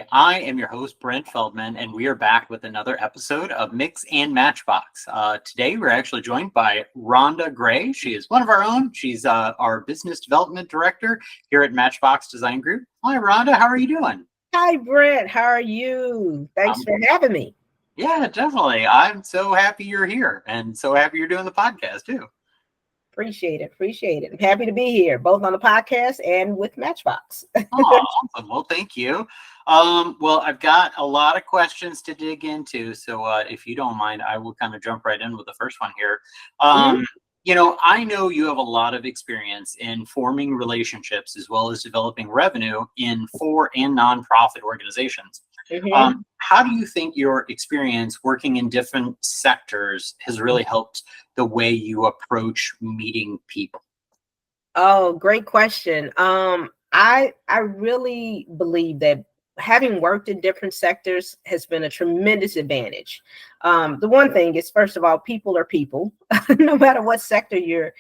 Hi, I am your host, Brent Feldman, and we are back with another episode of Mix and Matchbox. Today, we're actually joined by Rhonda Gray. She is one of our own. She's our Business Development Director here at Matchbox Design Group. Hi, Rhonda. How are you doing? Hi, Brent. How are you? Thanks for having me. Yeah, definitely. I'm so happy you're here and so happy you're doing the podcast, too. Appreciate it. I'm happy to be here, both on the podcast and with Matchbox. Oh, awesome. Well, thank you. Well, I've got a lot of questions to dig into, so if you don't mind, I will kind of jump right in with the first one here. Mhm. I know you have a lot of experience in forming relationships as well as developing revenue in for and nonprofit organizations. Mhm. How do you think your experience working in different sectors has really helped the way you approach meeting people? Oh, great question. I really believe that having worked in different sectors has been a tremendous advantage. The one thing is, first of all, people are people, no matter what sector you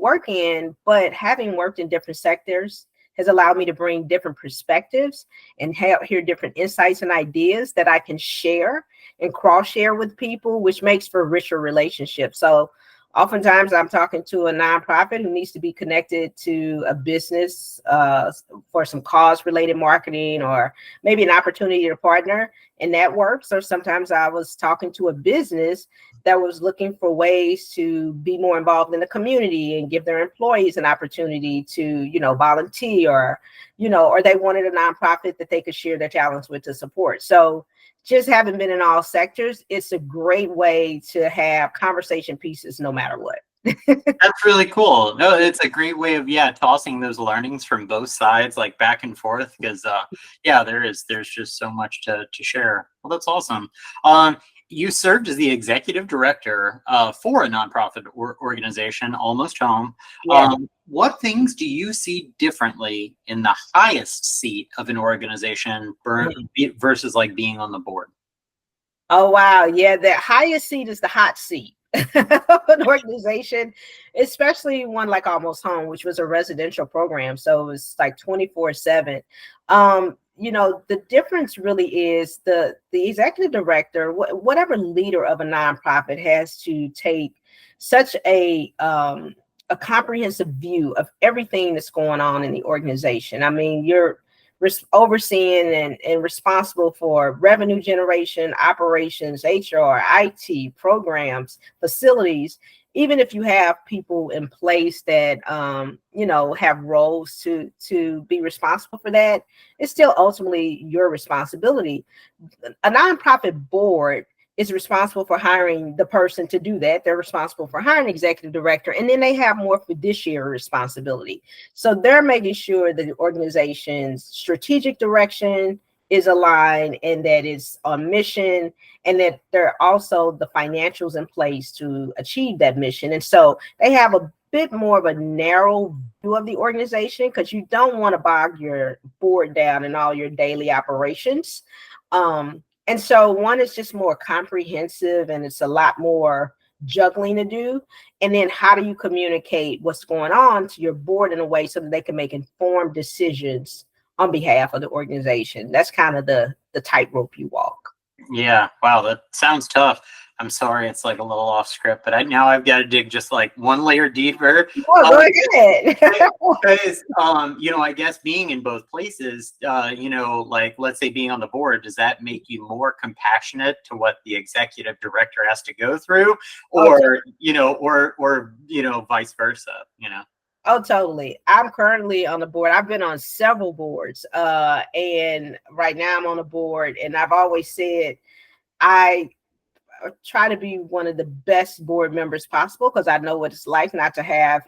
work in. But having worked in different sectors has allowed me to bring different perspectives and hear different insights and ideas that I can share and cross share with people, which makes for richer relationships. So oftentimes I'm talking to a nonprofit who needs to be connected to a business for some cause related marketing, or maybe an opportunity to partner, and that works. Or sometimes I was talking to a business that was looking for ways to be more involved in the community and give their employees an opportunity to, volunteer, or they wanted a nonprofit that they could share their talents with to support. So just having been in all sectors, it's a great way to have conversation pieces no matter what. That's really cool. No, it's a great way of tossing those learnings from both sides, like back and forth, because there's just so much to share. Well, that's awesome. You served as the executive director for a nonprofit organization, Almost Home. Yeah. What things do you see differently in the highest seat of an organization versus like being on the board? Oh, wow. Yeah, the highest seat is the hot seat of an organization, especially one like Almost Home, which was a residential program. So it was like 24/7. The difference really is the executive director, whatever leader of a nonprofit, has to take such a comprehensive view of everything that's going on in the organization. I mean, you're overseeing and responsible for revenue generation, operations, HR, IT, programs, facilities. Even if you have people in place that have roles to be responsible for that, it's still ultimately your responsibility. A nonprofit board is responsible for hiring the person to do that. They're responsible for hiring executive director, and then they have more fiduciary responsibility. So they're making sure that the organization's strategic direction is aligned and that it's on mission, and that there are also the financials in place to achieve that mission. And so they have a bit more of a narrow view of the organization, because you don't want to bog your board down in all your daily operations. And so one is just more comprehensive, and it's a lot more juggling to do. And then how do you communicate what's going on to your board in a way so that they can make informed decisions on behalf of the organization? That's kind of the tightrope you walk. Yeah, wow, that sounds tough. I'm sorry, it's like a little off script, but now I've got to dig just like one layer deeper. Oh, go ahead. Because I guess being in both places, like let's say being on the board, does that make you more compassionate to what the executive director has to go through, or vice versa? Oh, totally. I'm currently on the board. I've been on several boards, and right now I'm on a board, and I've always said I try to be one of the best board members possible, because I know what it's like not to have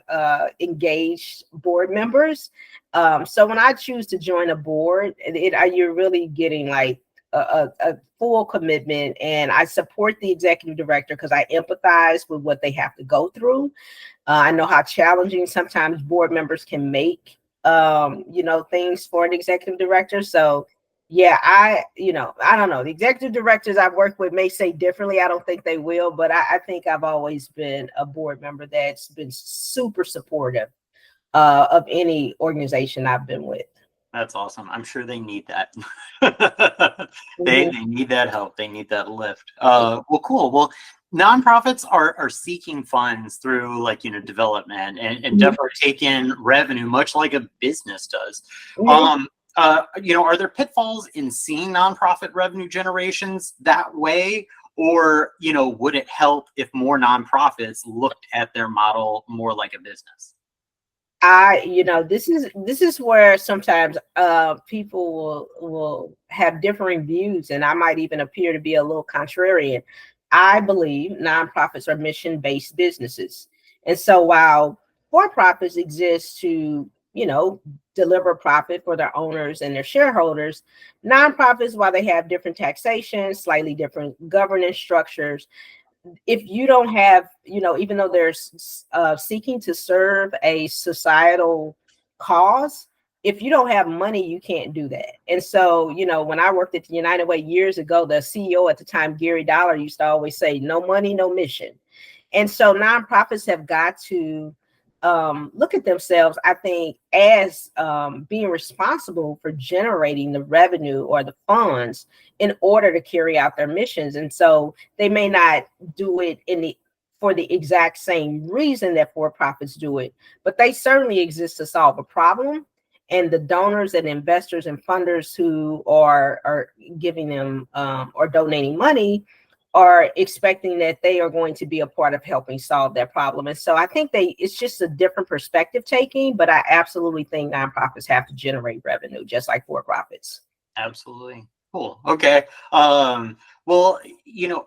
engaged board members. So when I choose to join a board, you're really getting like a full commitment, and I support the executive director because I empathize with what they have to go through. I know how challenging sometimes board members can make things for an executive director. So yeah, I don't know. The executive directors I've worked with may say differently. I don't think they will, but I think I've always been a board member that's been super supportive of any organization I've been with. That's awesome. I'm sure they need that. They Mhm. need that help. They need that lift. Well, cool. Well, nonprofits are seeking funds through development and Mhm. definitely take in revenue, much like a business does. Mhm. Um, are there pitfalls in seeing nonprofit revenue generations that way? Or, would it help if more nonprofits looked at their model more like a business? This is where sometimes people will have differing views, and I might even appear to be a little contrarian. I believe nonprofits are mission-based businesses. And so while for-profits exist to, deliver profit for their owners and their shareholders, nonprofits, while they have different taxation, slightly different governance structures, if you don't have, even though they're seeking to serve a societal cause, if you don't have money, you can't do that. And so, when I worked at the United Way years ago, the CEO at the time, Gary Dollar, used to always say, no money, no mission. And so nonprofits have got to look at themselves, I think, as being responsible for generating the revenue or the funds in order to carry out their missions. And so they may not do it for the exact same reason that for-profits do it, but they certainly exist to solve a problem. And the donors and investors and funders who are giving them or donating money are expecting that they are going to be a part of helping solve that problem. And so I think it's just a different perspective taking, but I absolutely think nonprofits have to generate revenue just like for-profits. Absolutely. Cool. Okay. Well,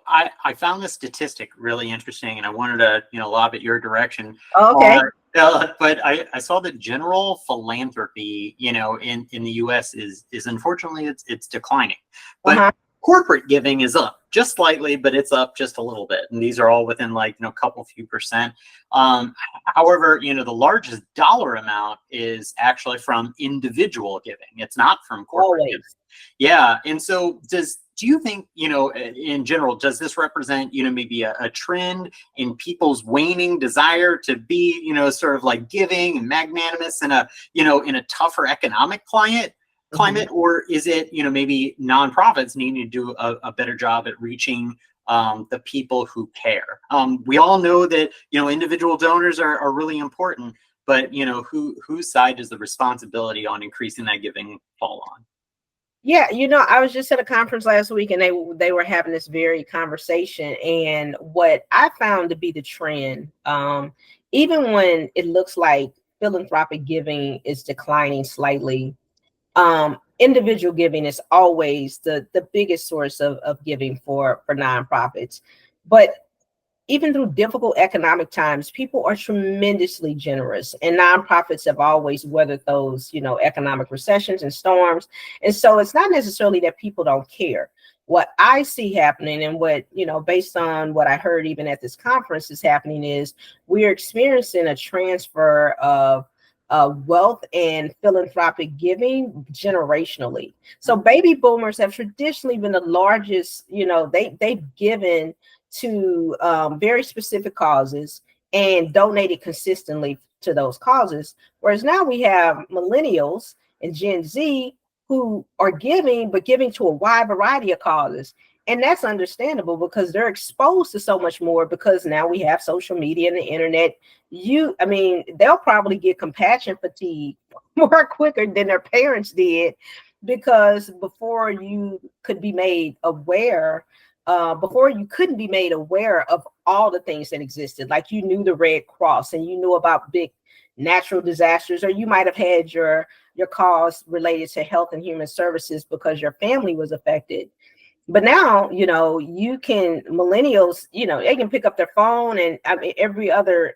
I found this statistic really interesting and I wanted to, lob it your direction. Okay. But I saw that general philanthropy, in the US is unfortunately it's declining. But Uh-huh. corporate giving is up just slightly, but it's up just a little bit. And these are all within a couple few percent. However, the largest dollar amount is actually from individual giving. It's not from corporate giving. Always. Yeah. And so do you think, in general, does this represent, maybe a trend in people's waning desire to be, sort of like giving and magnanimous in a tougher economic climate, or is it, maybe nonprofits needing to do a better job at reaching the people who care? We all know that, individual donors are really important, but, whose side does the responsibility on increasing that giving fall on? Yeah, I was just at a conference last week and they were having this very conversation. And what I found to be the trend, even when it looks like philanthropic giving is declining slightly, individual giving is always the biggest source of giving for nonprofits. But even through difficult economic times, people are tremendously generous, and nonprofits have always weathered those, economic recessions and storms. And so it's not necessarily that people don't care. What I see happening, and what, based on what I heard even at this conference is happening, is we're experiencing a transfer of wealth and philanthropic giving generationally. So baby boomers have traditionally been the largest, they've given to very specific causes and donated consistently to those causes. Whereas now we have millennials and Gen Z who are giving, but giving to a wide variety of causes. And that's understandable because they're exposed to so much more because now we have social media and the internet. They'll probably get compassion fatigue more quicker than their parents did, because before you could be made aware before you couldn't be made aware of all the things that existed. Like you knew the Red Cross and you knew about big natural disasters, or you might have had your cause related to health and human services because your family was affected. But now, millennials, they can pick up their phone and every other,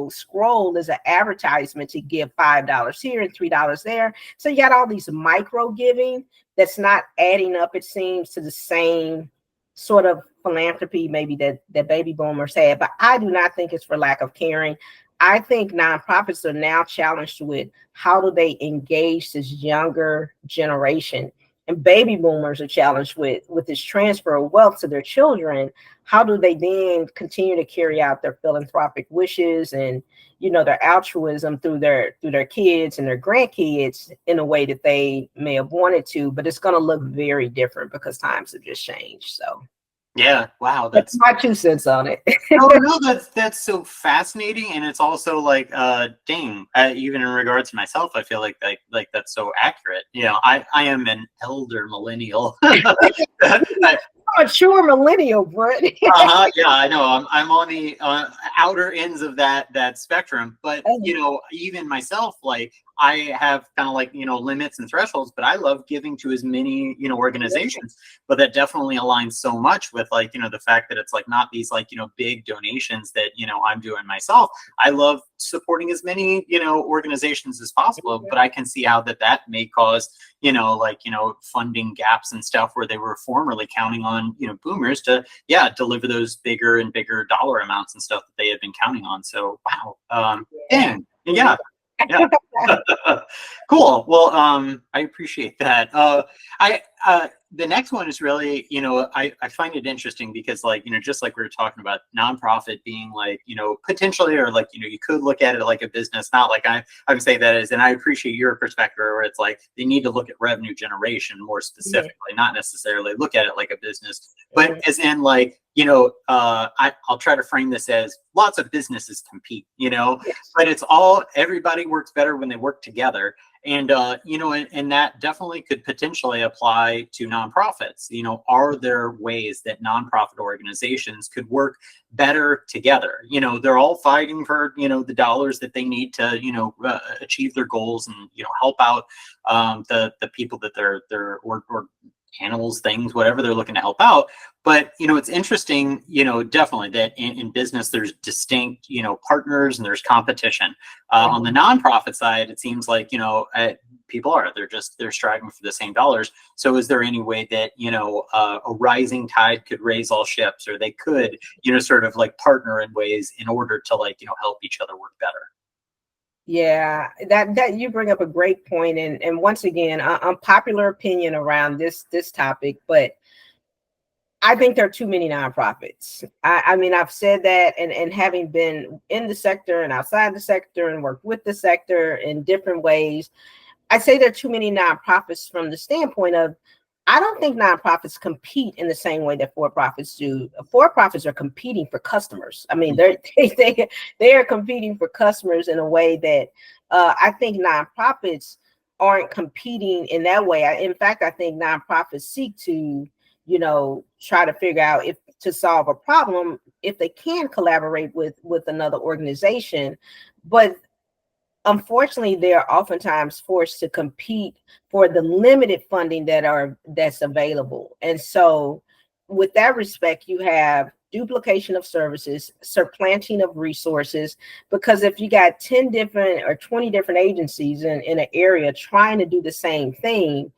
scroll is an advertisement to give $5 here and $3 there. So you got all these micro giving that's not adding up, it seems, to the same sort of philanthropy maybe that baby boomers had. But I do not think it's for lack of caring. I think nonprofits are now challenged with how do they engage this younger generation and baby boomers are challenged with this transfer of wealth to their children, how do they then continue to carry out their philanthropic wishes and, you know, their altruism through their kids and their grandkids in a way that they may have wanted to, but it's going to look very different because times have just changed. So Yeah, wow, that's that's my 2 cents on it. no, that's so fascinating, and it's also like, dang, even in regards to myself, I feel like that's so accurate. You know, I am an elder millennial. Mature millennial, Brett. Yeah, I know. I'm on the outer ends of that spectrum, but you know, even myself, like I have kind of like, you know, limits and thresholds, but I love giving to as many, you know, organizations. But that definitely aligns so much with, like, you know, the fact that it's like not these, like, you know, big donations that, you know, I'm doing myself. I love supporting as many, you know, organizations as possible, but I can see how that may cause, you know, like, you know, funding gaps and stuff where they were formerly counting on, you know, boomers to, yeah, deliver those bigger and bigger dollar amounts and stuff that they had been counting on. So wow, dang, yeah. Yeah. Cool. Well, I appreciate that. I the next one is really, you know, I find it interesting because, like, you know, just like we were talking about nonprofit being like, you know, potentially, or like, you know, you could look at it like a business, not like I'm saying that as, and I appreciate your perspective where it's like they need to look at revenue generation more specifically, not necessarily look at it like a business, but as in, like, you know, I'll try to frame this as lots of businesses compete, you know, but it's all, everybody works better when they work together. And, you know, and that definitely could potentially apply to nonprofits. You know, are there ways that nonprofit organizations could work better together? You know, they're all fighting for, you know, the dollars that they need to, you know, achieve their goals and, you know, help out the people that they're or animals, things, whatever they're looking to help out. But, you know, it's interesting, you know, definitely that in business, there's distinct, you know, partners and there's competition. On the nonprofit side, it seems like, you know, people they're striving for the same dollars. So is there any way that, you know, a rising tide could raise all ships, or they could, you know, sort of like partner in ways in order to, like, you know, help each other work better? Yeah, that you bring up a great point, and once again, unpopular opinion around this topic, but I think there are too many nonprofits. I mean, I've said that, and having been in the sector and outside the sector and worked with the sector in different ways, I say there are too many nonprofits from the standpoint of, I don't think nonprofits compete in the same way that for-profits do. For-profits are competing for customers. I mean, they are competing for customers in a way that I think nonprofits aren't competing in that way. In fact, I think nonprofits seek to, you know, try to figure out if to solve a problem, if they can collaborate with another organization. But unfortunately, they are oftentimes forced to compete for the limited funding that's available. And so with that respect, you have duplication of services, supplanting of resources, because if you got 10 different or 20 different agencies in an area trying to do the same thing,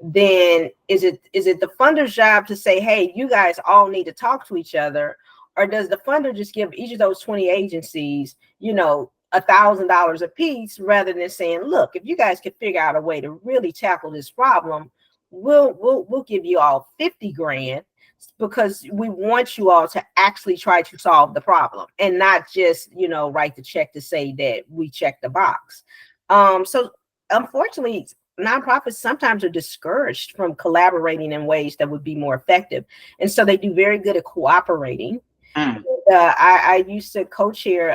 then is it the funder's job to say, hey, you guys all need to talk to each other? Or does the funder just give each of those 20 agencies, you know, $1,000 a piece, rather than saying, look, if you guys can figure out a way to really tackle this problem, we'll give you all 50 grand, because we want you all to actually try to solve the problem and not just, you know, write the check to say that we checked the box. So unfortunately, nonprofits sometimes are discouraged from collaborating in ways that would be more effective. And so they do very good at cooperating. I used to co-chair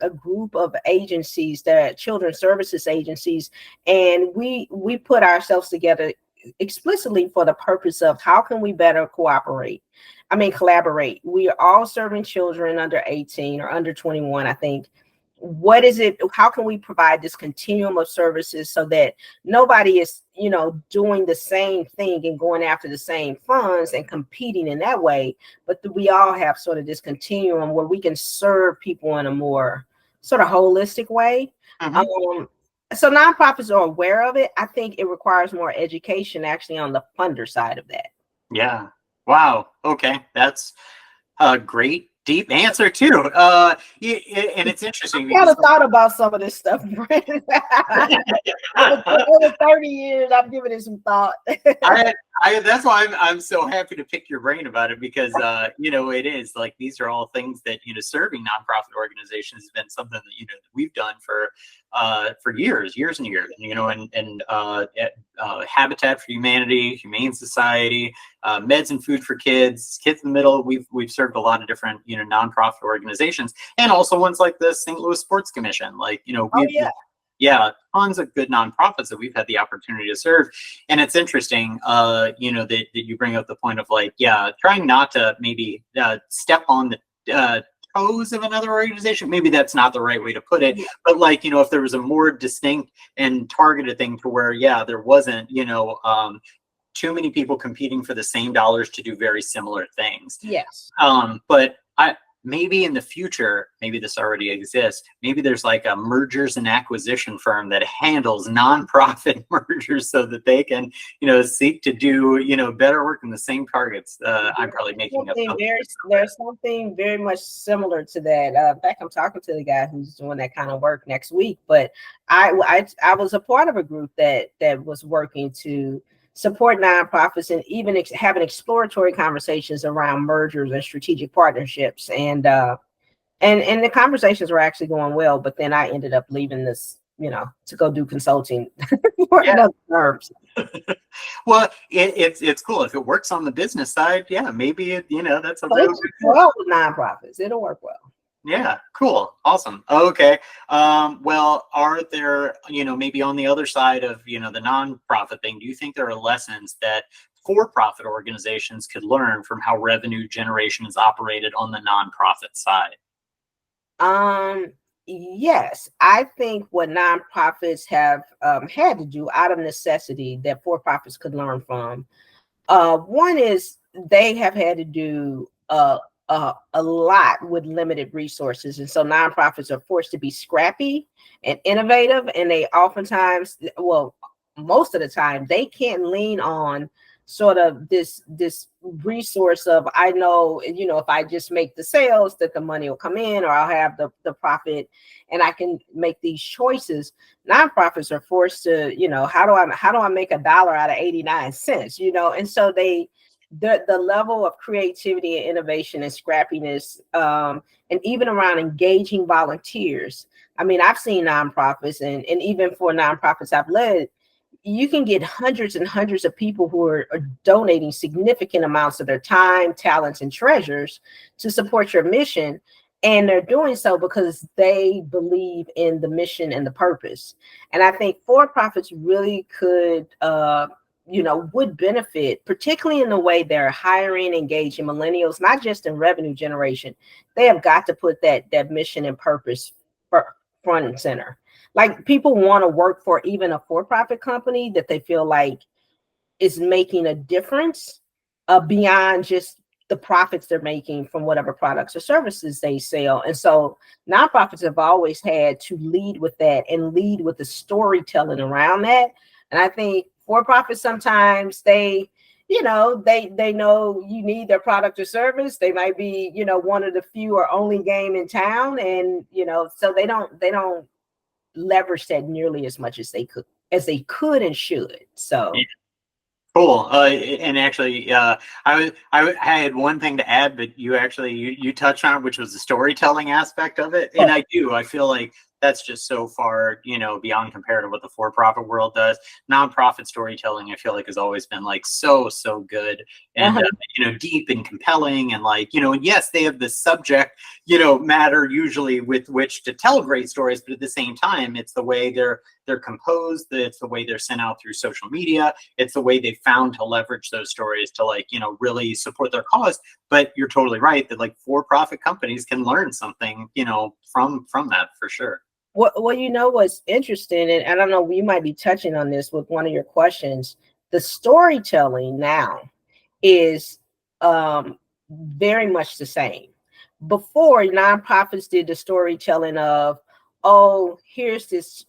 a group of agencies, the children's services agencies, and we put ourselves together explicitly for the purpose of how can we better collaborate. We are all serving children under 18 or under 21, I think. What is it? How can we provide this continuum of services so that nobody is, you know, doing the same thing and going after the same funds and competing in that way, but we all have sort of this continuum where we can serve people in a more sort of holistic way. So nonprofits are aware of it. I think it requires more education actually on the funder side of that. Yeah. Wow. Okay. That's great Deep answer too. And it's interesting I kind because of thought about some of this stuff, Brandon. Over 30 years, I'm giving it some thought. that's why I'm so happy to pick your brain about it, because it is like, these are all things that, serving nonprofit organizations has been something that, that we've done for years and years, Habitat for Humanity, Humane Society, Meds and Food for Kids in the Middle. We've served a lot of different, nonprofit organizations, and also ones like the St. Louis Sports Commission. Like, yeah, tons of good nonprofits that we've had the opportunity to serve. And it's interesting, that you bring up the point of, like, trying not to maybe step on the toes of another organization. Maybe that's not the right way to put it, but, like, if there was a more distinct and targeted thing to where, there wasn't, too many people competing for the same dollars to do very similar things. Yes. But maybe in the future, maybe this already exists, maybe there's like a mergers and acquisition firm that handles nonprofit mergers so that they can, seek to do, better work in the same targets. I'm probably making up. There's something very much similar to that. In fact, I'm talking to the guy who's doing that kind of work next week, but I was a part of a group that was working to support nonprofits and even having exploratory conversations around mergers and strategic partnerships. And the conversations were actually going well, but then I ended up leaving this, to go do consulting for other firms. Well, it's cool if it works on the business side. Yeah, maybe that's a real good well with nonprofits. It'll work well. Yeah, cool. Awesome. Okay. Well, are there, maybe on the other side of, the nonprofit thing, do you think there are lessons that for-profit organizations could learn from how revenue generation is operated on the nonprofit side? Yes, I think what nonprofits have had to do out of necessity that for-profits could learn from. One is they have had to do a lot with limited resources, and so nonprofits are forced to be scrappy and innovative, and they oftentimes, well, most of the time, they can't lean on sort of this resource of, I know, if I just make the sales that the money will come in, or I'll have the profit and I can make these choices. Nonprofits are forced to, how do I make $1 out of 89 cents, and so the level of creativity and innovation and scrappiness, and even around engaging volunteers. I mean, I've seen nonprofits, and even for nonprofits I've led, you can get hundreds and hundreds of people who are donating significant amounts of their time, talents, and treasures to support your mission. And they're doing so because they believe in the mission and the purpose. And I think for-profits really could, would benefit, particularly in the way they're hiring, engaging millennials, not just in revenue generation. They have got to put that mission and purpose front and center. Like, people want to work for even a for-profit company that they feel like is making a difference beyond just the profits they're making from whatever products or services they sell. And so nonprofits have always had to lead with that and lead with the storytelling around that. And I think for-profits sometimes they know you need their product or service. They might be, one of the few or only game in town. And, so they don't leverage that nearly as much as they could and should. So yeah. Cool. And actually, I had one thing to add, but you touched on it, which was the storytelling aspect of it. And I feel like that's just so far, beyond compared to what the for-profit world does. Nonprofit storytelling, I feel like, has always been like so good and, deep and compelling. And like, yes, they have the subject, matter usually with which to tell great stories, but at the same time, it's the way they're composed, it's the way they're sent out through social media, it's the way they found to leverage those stories to, like, really support their cause. But you're totally right that, like, for-profit companies can learn something, from that for sure. Well, what's interesting, and I don't know, you might be touching on this with one of your questions. The storytelling now is very much the same. Before, nonprofits did the storytelling of, oh, here's this,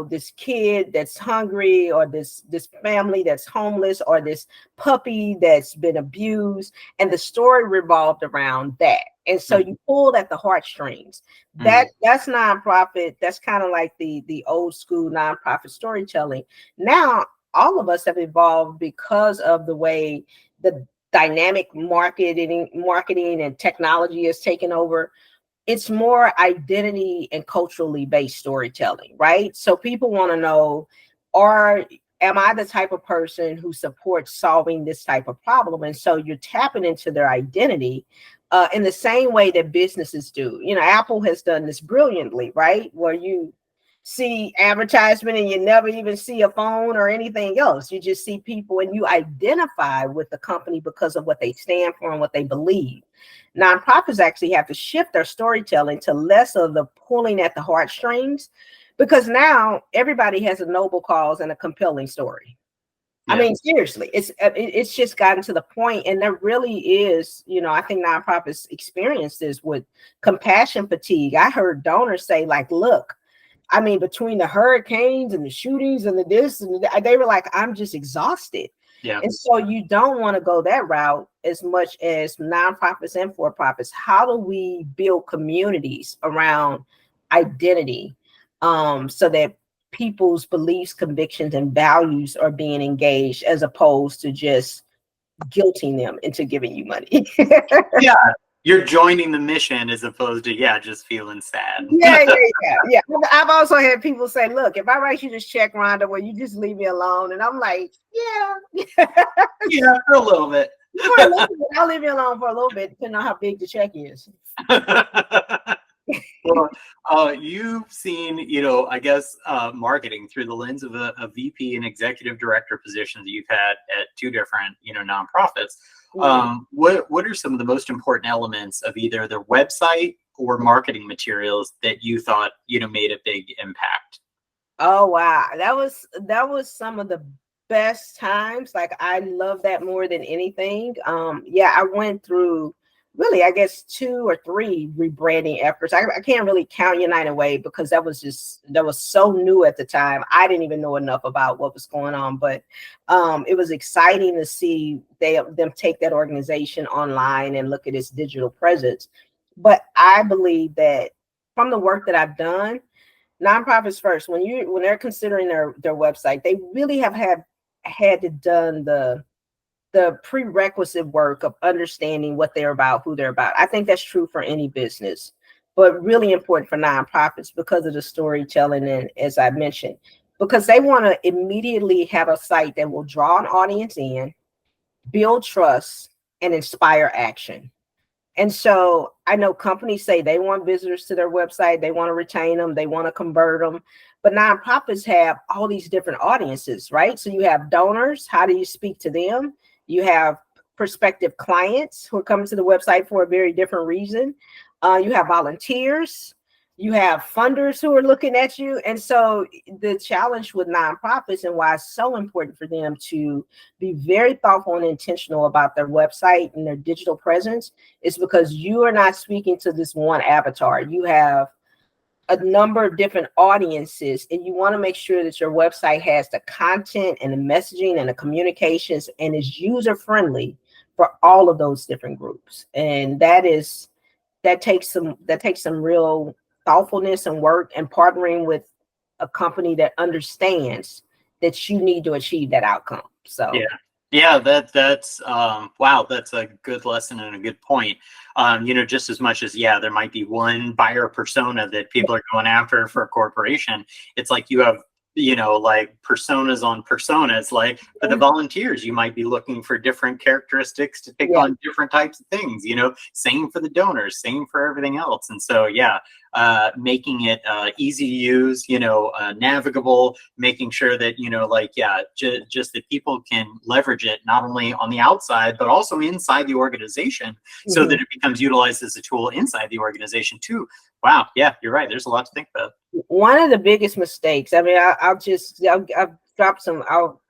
this kid that's hungry, or this family that's homeless, or this puppy that's been abused, and the story revolved around that. And so you pulled at the heartstrings. That's nonprofit. That's kind of like the old school nonprofit storytelling. Now all of us have evolved because of the way the dynamic marketing and technology has taken over. It's more identity and culturally based storytelling, right? So people want to know, am I the type of person who supports solving this type of problem? And so you're tapping into their identity in the same way that businesses do. Apple has done this brilliantly, right? Where you see advertisement and you never even see a phone or anything else. You just see people and you identify with the company because of what they stand for and what they believe. Nonprofits actually have to shift their storytelling to less of the pulling at the heartstrings, because now everybody has a noble cause and a compelling story. Yeah. I mean, seriously, it's just gotten to the point, and there really is, I think nonprofits experience this with compassion fatigue. I heard donors say, like, look, I mean, between the hurricanes and the shootings and the this and they were like, I'm just exhausted. Yeah. And so you don't want to go that route as much as nonprofits and for-profits. How do we build communities around identity so that people's beliefs, convictions, and values are being engaged, as opposed to just guilting them into giving you money? Yeah. You're joining the mission as opposed to, just feeling sad. Yeah. I've also had people say, look, if I write you this check, Rhonda, will you just leave me alone? And I'm like, yeah. Yeah, for a little bit. I'll leave you alone for a little bit, depending on how big the check is. Well, you've seen, I guess, marketing through the lens of a VP and executive director positions that you've had at two different, nonprofits. What are some of the most important elements of either their website or marketing materials that you thought, made a big impact? Oh, wow. That was some of the best times. Like, I love that more than anything. I went through really, I guess, 2 or 3 rebranding efforts. I can't really count United Way because that was so new at the time. I didn't even know enough about what was going on, but it was exciting to see them take that organization online and look at its digital presence. But I believe that from the work that I've done, nonprofits first, when they're considering their website, they really have had to done the prerequisite work of understanding what they're about, who they're about. I think that's true for any business, but really important for nonprofits because of the storytelling. And as I mentioned, because they want to immediately have a site that will draw an audience in, build trust, and inspire action. And so I know companies say they want visitors to their website, they want to retain them, they want to convert them, but nonprofits have all these different audiences, right? So you have donors. How do you speak to them? You have prospective clients who are coming to the website for a very different reason. You have volunteers. You have funders who are looking at you. And so the challenge with nonprofits, and why it's so important for them to be very thoughtful and intentional about their website and their digital presence, is because you are not speaking to this one avatar. You have a number of different audiences, and you want to make sure that your website has the content and the messaging and the communications and is user friendly for all of those different groups. And that takes some real thoughtfulness and work, and partnering with a company that understands that you need to achieve that outcome. So that's wow, that's a good lesson and a good point. Just as much as there might be one buyer persona that people are going after for a corporation, it's like you have like personas on personas. Like for the volunteers, you might be looking for different characteristics to take on different types of things, same for the donors, same for everything else. And so, making it easy to use, navigable, making sure that, just that people can leverage it not only on the outside, but also inside the organization, so that it becomes utilized as a tool inside the organization too. Wow. Yeah, you're right. There's a lot to think about. One of the biggest mistakes, I mean, I'll drop some, I'll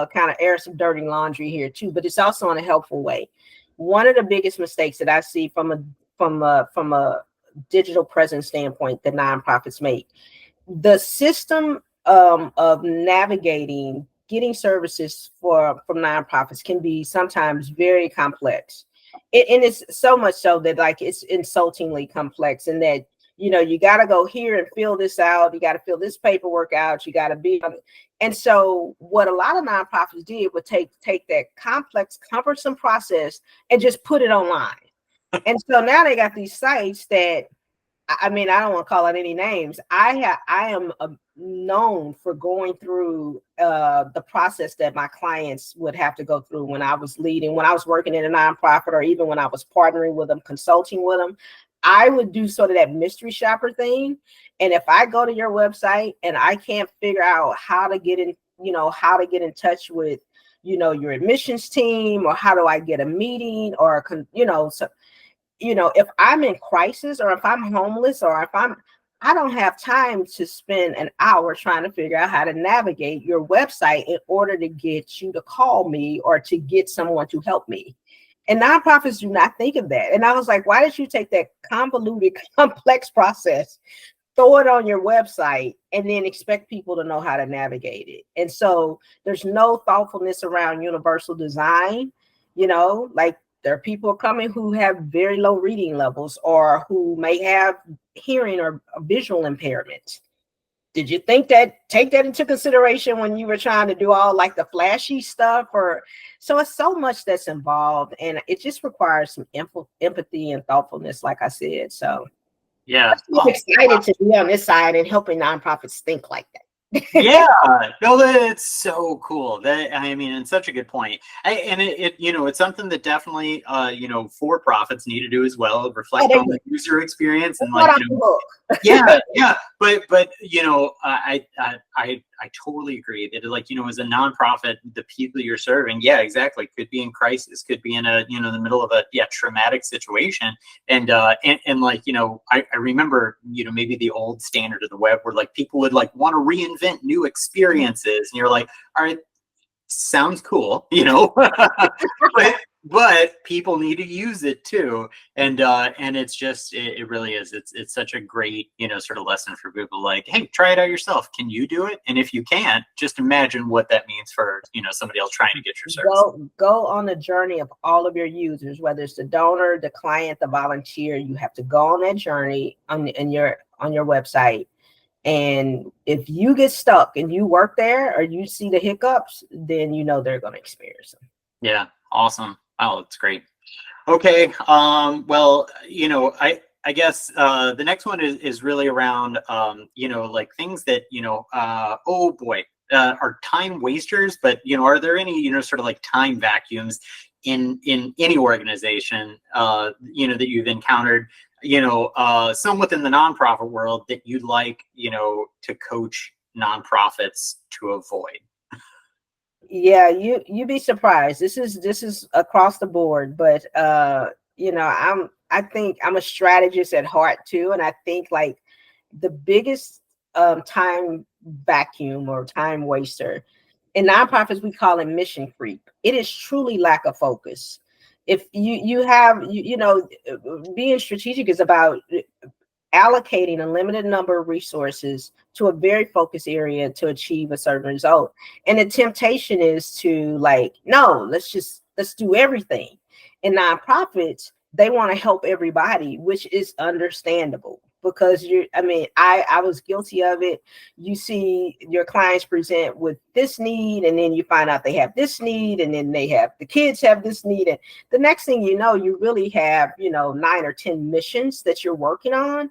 kind of air some dirty laundry here too, but it's also in a helpful way. One of the biggest mistakes that I see from a digital presence standpoint that nonprofits make. The system of navigating getting services from nonprofits can be sometimes very complex. And it's so much so that like it's insultingly complex, and that you got to go here and fill this out, you got to fill this paperwork out, you got to be on. And so what a lot of nonprofits did would take that complex, cumbersome process and just put it online. And so now they got these sites that, I mean, I don't want to call out any names. I am known for going through the process that my clients would have to go through when I was working in a nonprofit, or even when I was partnering with them, consulting with them. I would do sort of that mystery shopper thing. And if I go to your website and I can't figure out how to get in, touch with, your admissions team, or how do I get a meeting, or, so if I'm in crisis, or if I'm homeless, or if I don't have time to spend an hour trying to figure out how to navigate your website in order to get you to call me or to get someone to help me. And nonprofits do not think of that. And I was like, why did you take that convoluted, complex process, throw it on your website, and then expect people to know how to navigate it? And so there's no thoughtfulness around universal design. Like, there are people coming who have very low reading levels, or who may have hearing or visual impairment. Did you take that into consideration when you were trying to do all like the flashy stuff? Or so it's so much that's involved, and it just requires some empathy and thoughtfulness, like I said. So Yeah. I'm excited to be on this side and helping nonprofits think like that. Yeah, no, it's so cool. I mean, it's such a good point. And it's something that definitely, for profits need to do as well. Reflect on the user experience, and like, yeah. But I totally agree that, like, as a nonprofit, the people you're serving, yeah, exactly, could be in crisis, could be in a, the middle of a traumatic situation, and like, I remember, maybe the old standard of the web where like people would like want to reinvent new experiences, and you're like, all right, sounds cool, but people need to use it too, and it's just, it really is, it's such a great sort of lesson for people, like, hey, try it out yourself. Can you do it? And if you can't, just imagine what that means for somebody else trying to get your service. Go on the journey of all of your users, whether it's the donor, the client, the volunteer. You have to go on that journey on your website. And if you get stuck and you work there, or you see the hiccups, then they're going to experience them. Yeah, awesome. Oh, that's great. Okay. Well, I guess the next one is really around like things that oh boy, are time wasters, but are there any sort of like time vacuums in any organization that you've encountered, some within the nonprofit world that you'd like to coach nonprofits to avoid? Yeah, you'd be surprised. This is across the board, but I think I'm a strategist at heart too, and I think like the biggest time vacuum or time waster in nonprofits, we call it mission creep. It is truly lack of focus. If you have being strategic is about allocating a limited number of resources to a very focused area to achieve a certain result. And the temptation is to like, no, let's do everything. In nonprofits, they want to help everybody, which is understandable, because I was guilty of it. You see your clients present with this need, and then you find out they have this need, and then the kids have this need. And the next thing you know, you really have, 9 or 10 missions that you're working on.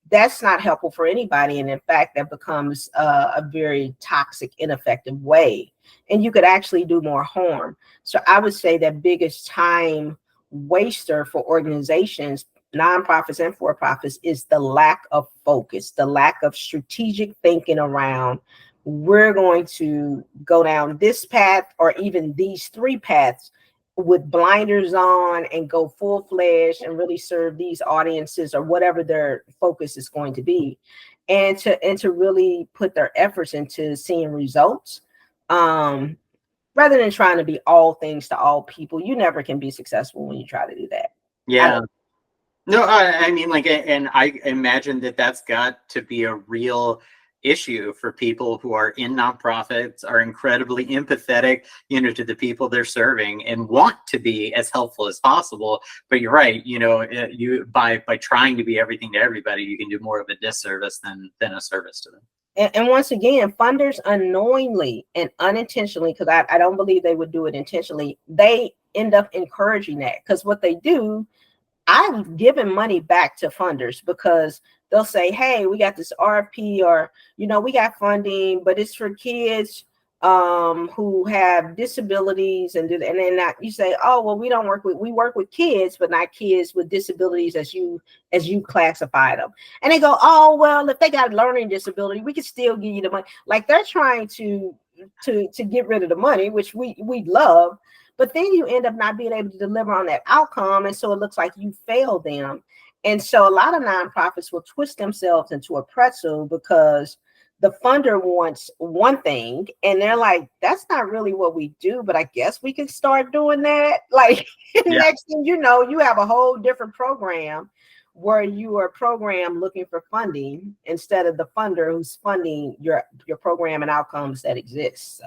That's not helpful for anybody. And in fact, that becomes a very toxic, ineffective way. And you could actually do more harm. So I would say that biggest time waster for organizations, nonprofits and for-profits, is the lack of focus, the lack of strategic thinking around, we're going to go down this path, or even these 3 paths, with blinders on, and go full-fledged and really serve these audiences, or whatever their focus is going to be, and to really put their efforts into seeing results, rather than trying to be all things to all people. You never can be successful when you try to do that. Yeah. No, I mean, like, and I imagine that that's got to be a real issue for people who are in nonprofits, are incredibly empathetic, to the people they're serving and want to be as helpful as possible. But you're right, you by trying to be everything to everybody, you can do more of a disservice than a service to them. And once again, funders unknowingly and unintentionally, because I don't believe they would do it intentionally, they end up encouraging that. Because what they do, I've given money back to funders because they'll say, hey, we got this RFP, or, we got funding, but it's for kids who have disabilities. And then you say, oh, well, we work with kids, but not kids with disabilities as you classify them. And they go, oh, well, if they got a learning disability, we can still give you the money. Like, they're trying to get rid of the money, which we love. But then you end up not being able to deliver on that outcome. And so it looks like you failed them. And so a lot of nonprofits will twist themselves into a pretzel because the funder wants one thing. And they're like, that's not really what we do, but I guess we can start doing that. Like, Yeah. next thing you know, you have a whole different program where you are a program looking for funding instead of the funder who's funding your program and outcomes that exist. So.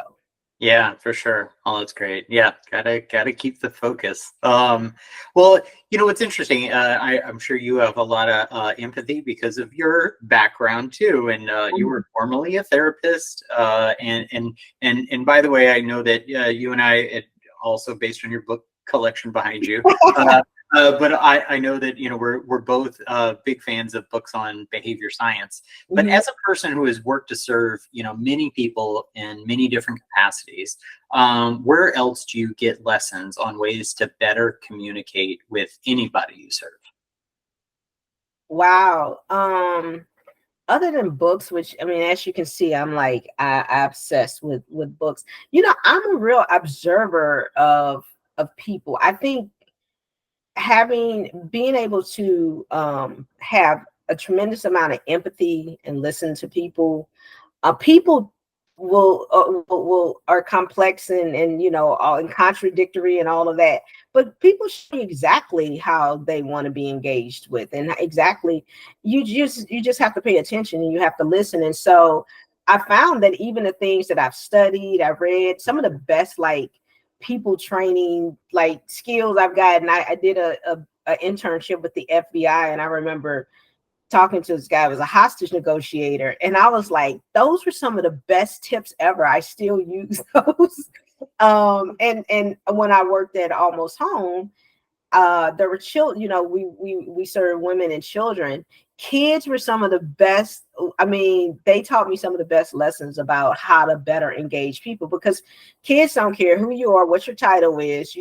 Yeah, for sure. Oh, that's great. Yeah, gotta keep the focus. Well, what's interesting. I'm sure you have a lot of empathy because of your background too, and you were formerly a therapist. And by the way, I know that you and I, also based on your book collection behind you. But I know that we're both big fans of books on behavior science. But as a person who has worked to serve many people in many different capacities, where else do you get lessons on ways to better communicate with anybody you serve? Wow. Other than books, which, I mean, as you can see, I'm like I obsessed with books. I'm a real observer of people. I think being able to have a tremendous amount of empathy and listen to people. People are complex and all and contradictory and all of that, but people show you exactly how they want to be engaged with, and exactly you just have to pay attention and you have to listen. And so I found that even the things that I've read, some of the best like people training like skills I've gotten. I did a internship with the FBI, and I remember talking to this guy who was a hostage negotiator, and I was like, those were some of the best tips ever. I still use those. And when I worked at Almost Home, there were children, we served women and children. Kids were some of the best. I mean, they taught me some of the best lessons about how to better engage people, because kids don't care who you are, what your title is.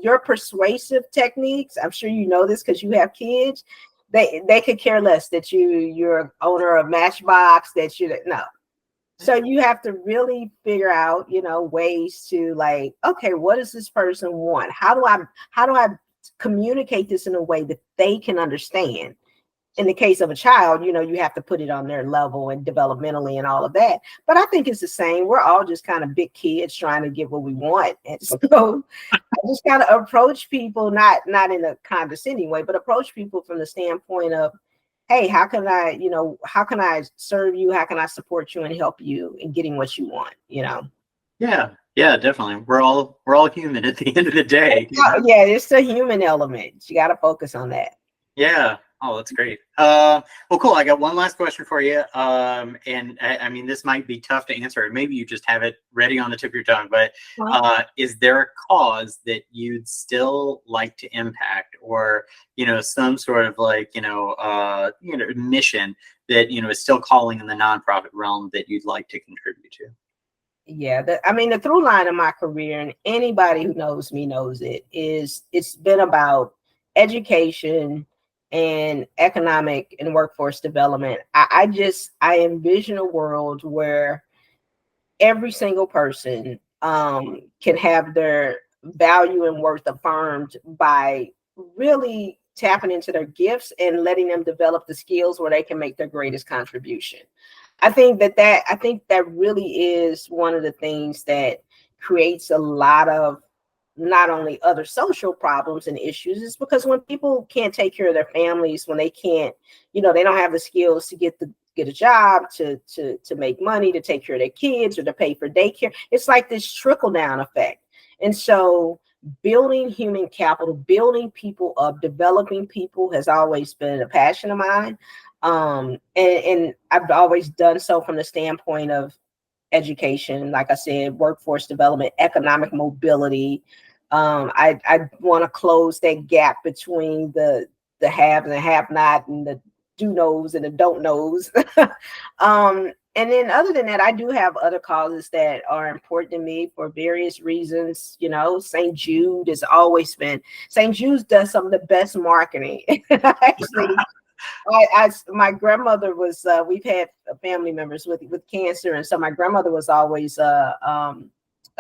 Your persuasive techniques, I'm sure you know this because you have kids, they could care less that you're owner of Matchbox, no. So you have to really figure out, ways to like, okay, what does this person want? How do I communicate this in a way that they can understand? In the case of a child, you have to put it on their level and developmentally and all of that. But I think it's the same. We're all just kind of big kids trying to get what we want. And so I just kind of approach people, not in a condescending way, but approach people from the standpoint of, hey, how can I serve you? How can I support you and help you in getting what you want? Yeah, definitely. We're all human at the end of the day. Yeah, it's a human element. You got to focus on that. Yeah. Oh, that's great. Well, cool. I got one last question for you. And I mean, this might be tough to answer. Maybe you just have it ready on the tip of your tongue. But is there a cause that you'd still like to impact, or some sort of like mission that is still calling in the nonprofit realm that you'd like to contribute to? Yeah, the through line of my career, and anybody who knows me knows it's been about education and economic and workforce development. I envision a world where every single person can have their value and worth affirmed by really tapping into their gifts and letting them develop the skills where they can make their greatest contribution. I think that really is one of the things that creates a lot of not only other social problems and issues, is because when people can't take care of their families, when they can't, they don't have the skills to get a job, to make money, to take care of their kids, or to pay for daycare. It's like this trickle down effect. And so building human capital, building people up, developing people has always been a passion of mine. And I've always done so from the standpoint of education, like I said, workforce development, economic mobility. I want to close that gap between the have and the have not, and the do knows and the don't knows. And then other than that, I do have other causes that are important to me for various reasons. St. Jude has always been, St. Jude does some of the best marketing. Actually, my grandmother was, we've had family members with cancer. And so my grandmother was always a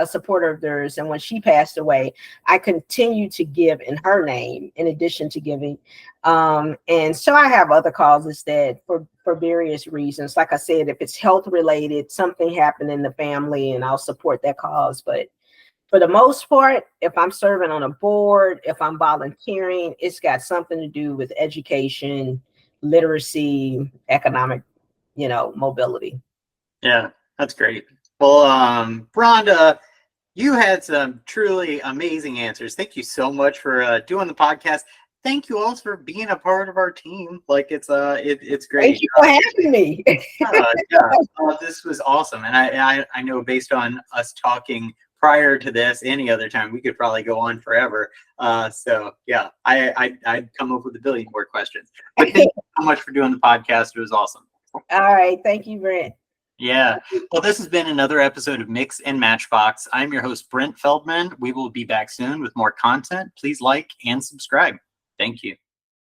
supporter of theirs. And when she passed away, I continued to give in her name, in addition to giving. And so I have other causes that for various reasons, like I said, if it's health related, something happened in the family, and I'll support that cause. But for the most part, if I'm serving on a board, if I'm volunteering, it's got something to do with education, literacy, economic, mobility. Yeah, that's great. Well, Rhonda, you had some truly amazing answers. Thank you so much for doing the podcast. Thank you also for being a part of our team. Like it's great. Thank you for having me. This was awesome, and I know based on us talking prior to this, any other time we could probably go on forever. So yeah, I'd come up with a billion more questions. But thank you so much for doing the podcast. It was awesome. All right, thank you, Brent. Yeah. Well, this has been another episode of Mix and Matchbox. I'm your host, Brent Feldman. We will be back soon with more content. Please like and subscribe. Thank you.